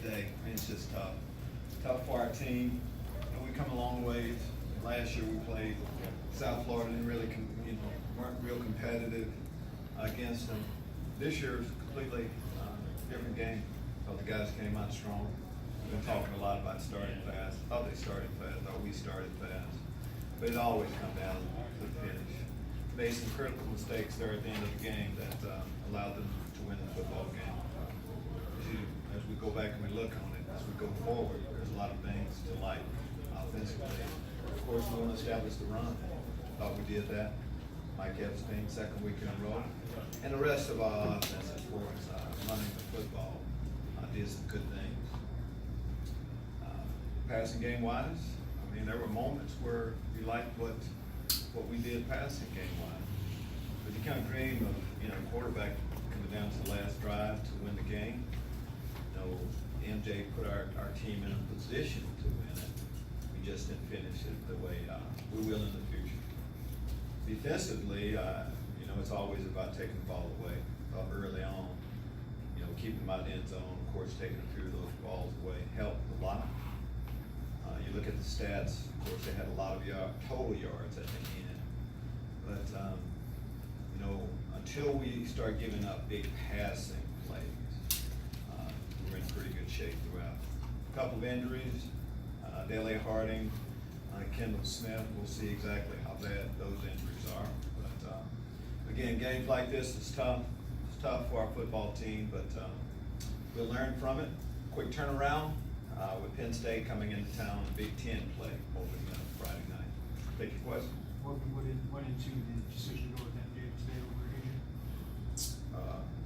today. I mean, it's just tough. Tough for our team. And we come a long ways. Last year we played South Florida and really, weren't real competitive against them. This year is a completely different game. Thought the guys came out strong. We've been talking a lot about starting fast. Thought they started fast. Thought we started fast. But it always comes down to the finish. Made some critical mistakes there at the end of the game that allowed them to win the football game. As we go back and we look on it, as we go forward, there's a lot of things to like offensively. Of course, we want to establish the run. Thought we did that. Mike Epstein, second week in a row. And the rest of our offense, as far as running the football, did some good things. Passing game wise, I mean, there were moments where you liked what we did passing game wise. But you kind of dream of, quarterback coming down to the last drive to win the game. MJ put our team in a position to win it. We just didn't finish it the way we will in the future. Defensively, it's always about taking the ball away early on. Keeping them out of the end zone, of course, taking a few of those balls away helped a lot. You look at the stats, of course, they had a lot of total yards at the end. But, until we start giving up big passing plays, we're in pretty good shape throughout. A couple of injuries, Dele Harding, Kendall Smith, we'll see exactly how bad those injuries are. But, again, games like this is tough. It's tough for our football team, but we'll learn from it. Quick turnaround with Penn State coming into town, Big Ten play opening up Friday night. Take your question. What went into the decision to go with MJ today over AJ?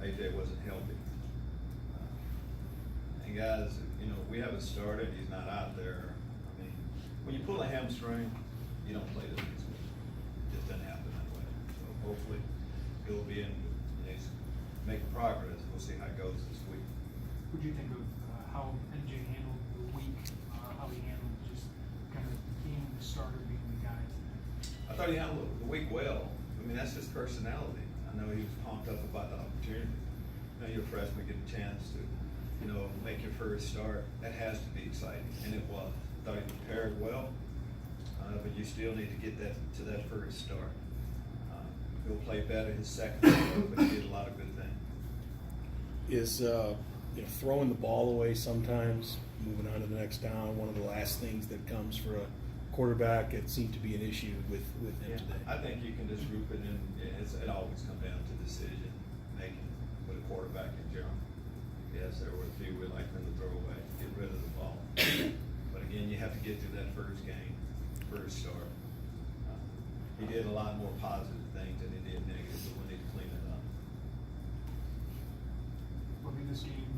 AJ wasn't healthy. And guys, we haven't started. He's not out there. I mean, when you pull a hamstring, you don't play the next week. It just doesn't happen that way. So hopefully he'll be in. He's making progress. We'll see how it goes this week. What do you think of how MJ handled the week? How he handled just kind of being the starter, being the guy? I thought he handled the week well. I mean, that's his personality. I know he was pumped up about the opportunity. You're a freshman, get a chance to, make your first start. That has to be exciting, and it was. I thought he prepared well, but you still need to get to that first start. He'll play better his second start, but he did a lot of good things. Is throwing the ball away sometimes, moving on to the next down, one of the last things that comes for a quarterback? It seemed to be an issue with him today. I think you can just group it in. It always comes down to decision making with a quarterback in general. Yes, there were a few we like them to throw away, get rid of the ball. But again, you have to get through that first game, first start. He did a lot more positive things than he did negative, but we need to clean it up. Lovie, this game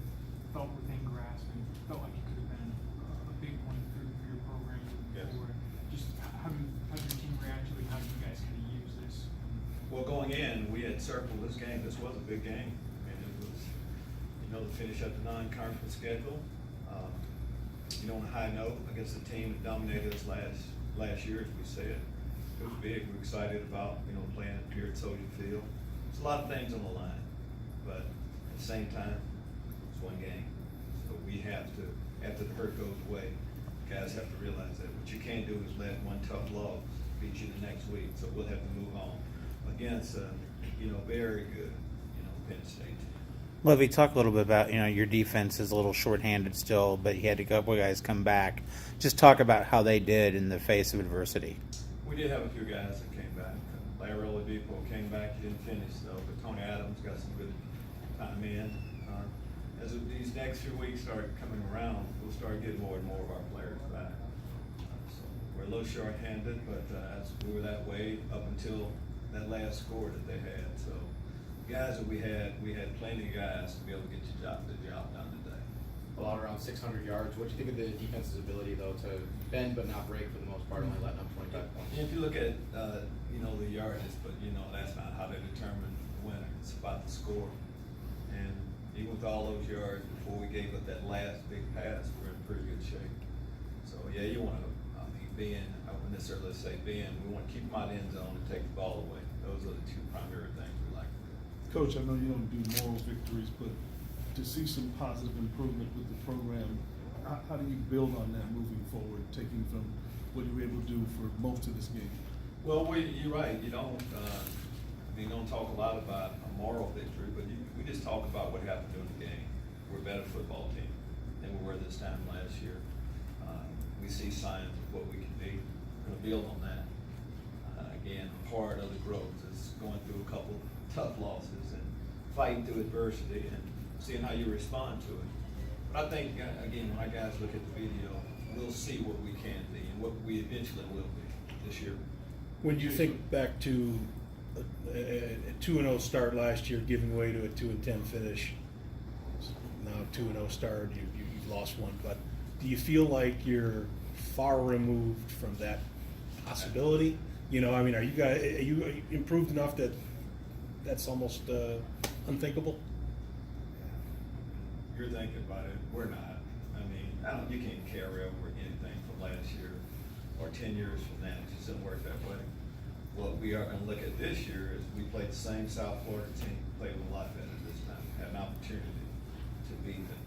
felt within grasp and felt like it could have been a big one for your program moving Yes. forward. Just how did your team react to it? How do you guys kind of use this? Well, going in, we had circled this game. This was a big game. I mean, it was, to finish up the non-conference schedule. On a high note against the team that dominated us last year, as we said. It was big. We're excited about, playing here at Soldier Field. There's a lot of things on the line, but at the same time, it's one game. So we have to, after the hurt goes away, guys have to realize that what you can't do is let one tough loss beat you the next week. So we'll have to move on against, very good, Penn State team. Lovie, talk a little bit about, your defense is a little shorthanded still, but you had a couple guys come back. Just talk about how they did in the face of adversity. We did have a few guys that came back. Larry Oladipo came back. He didn't finish, though, but Tony Adams got some good time in. As these next few weeks start coming around, we'll start getting more and more of our players back. So we're a little short-handed, but we were that way up until that last score that they had. So guys that we had plenty of guys to be able to get the job done today. Allowed around 600 yards. What do you think of the defense's ability, though, to bend but not break for the most part, only letting up 25 points? If you look at the yardage, but that's not how they determine the winner. It's about the score. And even with all those yards before we gave up that last big pass, we're in pretty good shape. So yeah, you want to I wouldn't necessarily say we want to keep them out of the end zone and take the ball away. Those are the two primary things we like to do. Coach, I know you don't do moral victories, but to see some positive improvement with the program. How do you build on that moving forward, taking from what you were able to do for most of this game? Well, you're right. You don't talk a lot about a moral victory, but we just talk about what happened during the game. We're a better football team than we were this time last year. We see signs of what we can be. We're going to build on that. Again, part of the growth is going through a couple tough losses and fighting through adversity and seeing how you respond to it. But I think, again, when our guys look at the video, we'll see what we can be and what we eventually will be this year. When you think back to a 2-0 start last year, giving way to a 2-10 finish, now 2-0 start, you've lost one. But do you feel like you're far removed from that possibility? You know, I mean, are you improved enough that that's almost unthinkable? You're thinking about it. We're not. I mean, you can't carry over anything from last year or 10 years from now. It just doesn't work that way. What we are going to look at this year is we played the same South Florida team, played a lot better this time, had an opportunity to beat them.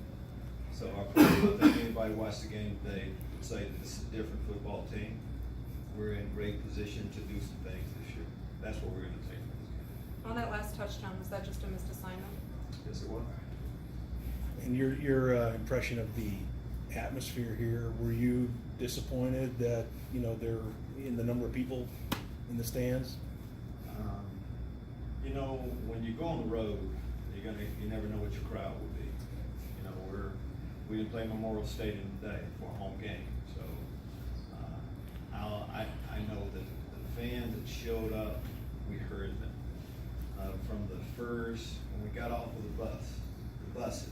So our players, I think anybody watched the game today would say that this is a different football team. We're in great position to do some things this year. That's what we're going to take from this game. On that last touchdown, was that just a missed assignment? Yes, it was. And your impression of the atmosphere here, were you disappointed that, you know, there in the number of people in the stands? When you go on the road, you never know what your crowd will be. We didn't play Memorial Stadium today for a home game, so I know that the fans that showed up, we heard them from the first when we got off of the buses.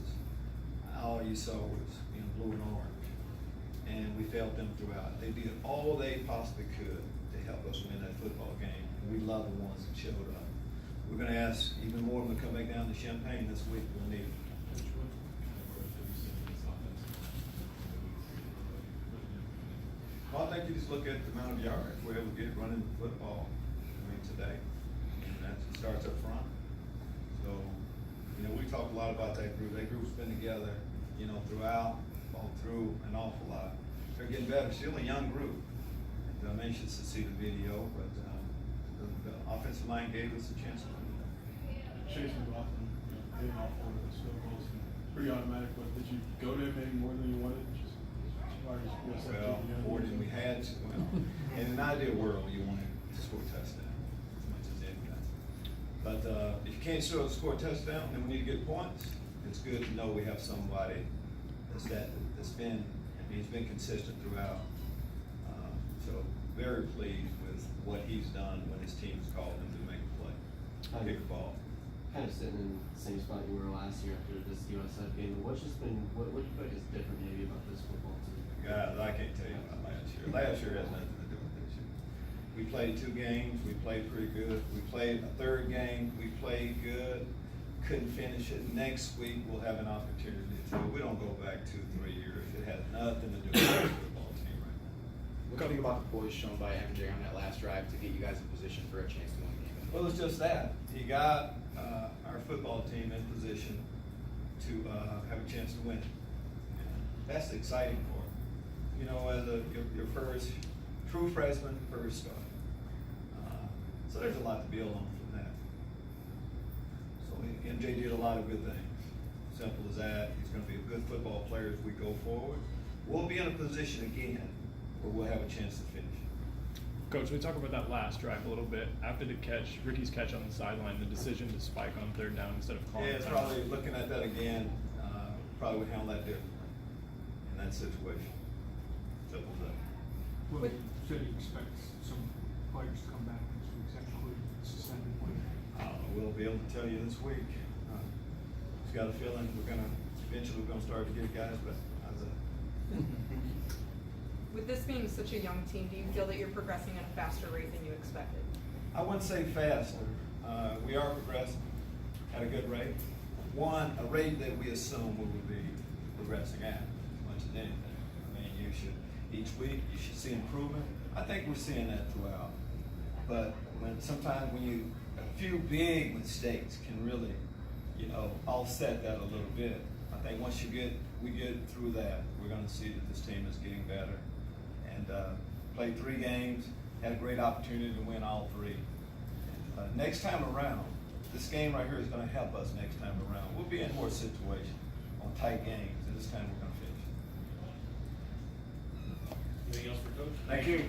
All you saw was blue and orange, and we felt them throughout. They did all they possibly could to help us win that football game. And we love the ones that showed up. We're going to ask even more of them to come back down to Champaign this week. We'll need them. Well, I think you just look at the amount of yards we're able to get running the football today. And that starts up front. So, we talk a lot about that group. That group's been together, throughout, all through an awful lot. They're getting better. Still a young group. I'm anxious to see the video, but the offensive line gave us a chance to win. Chase McLaughlin, getting off for the field goals, pretty automatic, but did you go there maybe more than you wanted? Just as far as Well, more than we had to. Well, in an ideal world, you want to score a touchdown as much as anything. But if you can't score a touchdown, then we need to get points. It's good to know we have somebody that's been consistent throughout. So very pleased with what he's done when his team's called him to make a play, kick a ball. Kind of sitting in the same spot you were last year after this USF game. What do you feel like is different maybe about this football team? God, I can't tell you about last year. Last year has nothing to do with this year. We played 2 games. We played pretty good. We played a 3rd game. We played good. Couldn't finish it. Next week we'll have an opportunity to. We don't go back 2-3 years. It has nothing to do with the football team right now. What do you think about the poise shown by MJ on that last drive to get you guys in position for a chance to win the game? Well, it's just that. He got our football team in position to have a chance to win. That's exciting for him. As your first true freshman, first start. So there's a lot to build on from that. So MJ did a lot of good things. Simple as that. He's going to be a good football player as we go forward. We'll be in a position again where we'll have a chance to finish. Coach, we talk about that last drive a little bit. After the catch, Ricky's catch on the sideline, the decision to spike on 3rd down instead of calling. Yeah, it's probably looking at that again. Probably would handle that differently in that situation. Simple as that. Well, you said you expect some players to come back this week, is that including suspended players? We'll be able to tell you this week. Just got a feeling eventually we're gonna start to get guys back. How's that? With this being such a young team, do you feel that you're progressing at a faster rate than you expected? I wouldn't say faster. We are progressing at a good rate. A rate that we assume we would be progressing at as much as anything. I mean, each week you should see improvement. I think we're seeing that throughout. But sometimes a few big mistakes can really, offset that a little bit. I think once we get through that, we're gonna see that this team is getting better. And, played 3 games, had a great opportunity to win all 3. Next time around, this game right here is gonna help us next time around. We'll be in more situations on tight games, and this time we're gonna finish. Anything else for Coach? Thank you.